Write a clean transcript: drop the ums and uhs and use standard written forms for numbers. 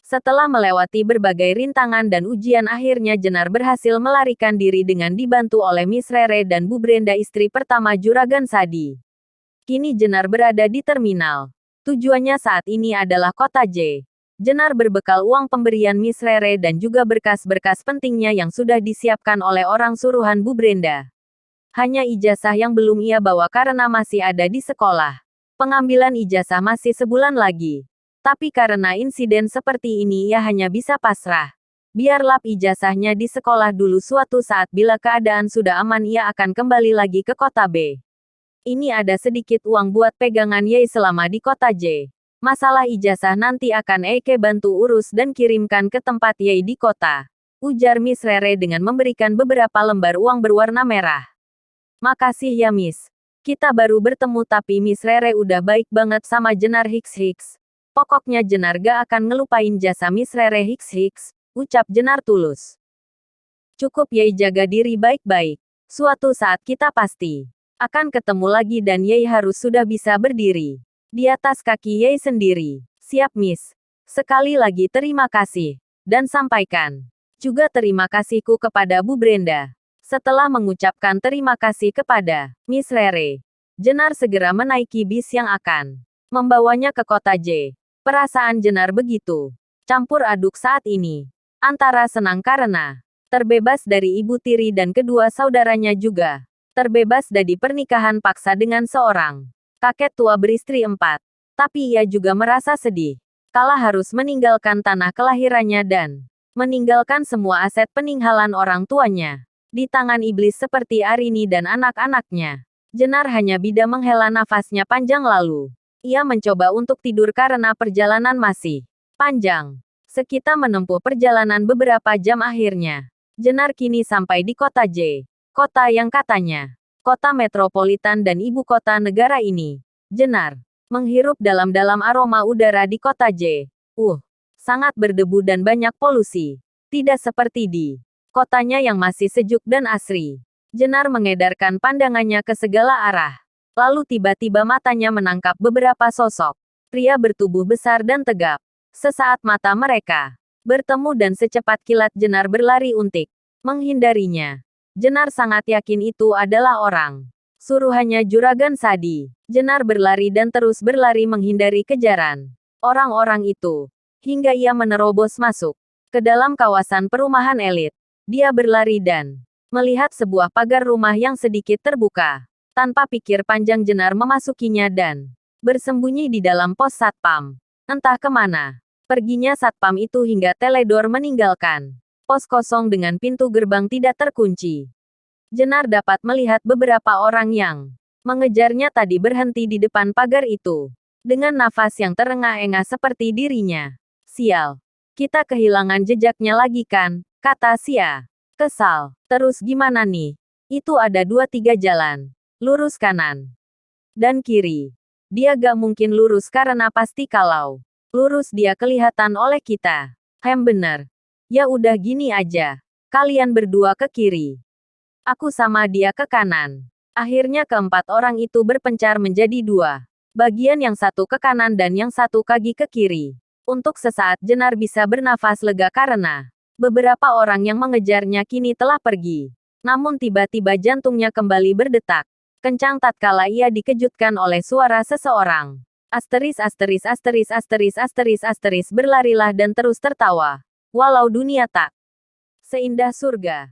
Setelah melewati berbagai rintangan dan ujian, akhirnya Jenar berhasil melarikan diri dengan dibantu oleh Miss Rere dan Bu Brenda, istri pertama Juragan Sadi. Kini Jenar berada di terminal. Tujuannya saat ini adalah kota J. Jenar berbekal uang pemberian Miss Rere dan juga berkas-berkas pentingnya yang sudah disiapkan oleh orang suruhan Bu Brenda. Hanya ijazah yang belum ia bawa karena masih ada di sekolah. Pengambilan ijazah masih sebulan lagi. Tapi karena insiden seperti ini ia hanya bisa pasrah. Biar lap ijazahnya di sekolah dulu, suatu saat bila keadaan sudah aman ia akan kembali lagi ke kota B. Ini ada sedikit uang buat pegangan Ye selama di kota J. Masalah ijazah nanti akan Eike bantu urus dan kirimkan ke tempat Ye di kota. Ujar Miss Rere dengan memberikan beberapa lembar uang berwarna merah. Makasih ya Miss. Kita baru bertemu tapi Miss Rere udah baik banget sama Jenar Hicks. Pokoknya Jenar gak akan ngelupain jasa Miss Rere Hicks, ucap Jenar tulus. Cukup Ye jaga diri baik-baik. Suatu saat kita pasti akan ketemu lagi dan Ye harus sudah bisa berdiri di atas kaki Ye sendiri. Siap Miss. Sekali lagi terima kasih. Dan sampaikan juga terima kasihku kepada Bu Brenda. Setelah mengucapkan terima kasih kepada Miss Rere, Jenar segera menaiki bis yang akan membawanya ke kota J. Perasaan Jenar begitu campur aduk saat ini. Antara senang karena terbebas dari ibu tiri dan kedua saudaranya, juga terbebas dari pernikahan paksa dengan seorang kakek tua beristri 4. Tapi ia juga merasa sedih kala harus meninggalkan tanah kelahirannya dan meninggalkan semua aset peninggalan orang tuanya di tangan iblis seperti Arini dan anak-anaknya. Jenar hanya bisa menghela nafasnya panjang lalu ia mencoba untuk tidur karena perjalanan masih panjang. Sekitar menempuh perjalanan beberapa jam, akhirnya Jenar kini sampai di kota J. Kota yang katanya kota metropolitan dan ibu kota negara ini. Jenar menghirup dalam-dalam aroma udara di kota J. Sangat berdebu dan banyak polusi. Tidak seperti di kotanya yang masih sejuk dan asri. Jenar mengedarkan pandangannya ke segala arah. Lalu tiba-tiba matanya menangkap beberapa sosok pria bertubuh besar dan tegap. Sesaat mata mereka bertemu dan secepat kilat Jenar berlari untuk menghindarinya. Jenar sangat yakin itu adalah orang suruhannya Juragan Sadi. Jenar berlari dan terus berlari menghindari kejaran orang-orang itu hingga ia menerobos masuk ke dalam kawasan perumahan elit. Dia berlari dan melihat sebuah pagar rumah yang sedikit terbuka. Tanpa pikir panjang Jenar memasukinya dan bersembunyi di dalam pos satpam. Entah kemana perginya satpam itu hingga teledor meninggalkan pos kosong dengan pintu gerbang tidak terkunci. Jenar dapat melihat beberapa orang yang mengejarnya tadi berhenti di depan pagar itu dengan nafas yang terengah-engah seperti dirinya. Sial, kita kehilangan jejaknya lagi kan, kata Sia. Kesal. Terus gimana nih? Itu ada 2-3 jalan. Lurus kanan dan kiri. Dia gak mungkin lurus karena pasti kalau lurus dia kelihatan oleh kita. Bener. Ya udah gini aja. Kalian berdua ke kiri. Aku sama dia ke kanan. Akhirnya keempat orang itu berpencar menjadi 2. Bagian yang satu ke kanan dan yang satu kaki ke kiri. Untuk sesaat Jenar bisa bernafas lega karena beberapa orang yang mengejarnya kini telah pergi. Namun tiba-tiba jantungnya kembali berdetak kencang tatkala ia dikejutkan oleh suara seseorang. Berlarilah dan terus tertawa. Walau dunia tak seindah surga.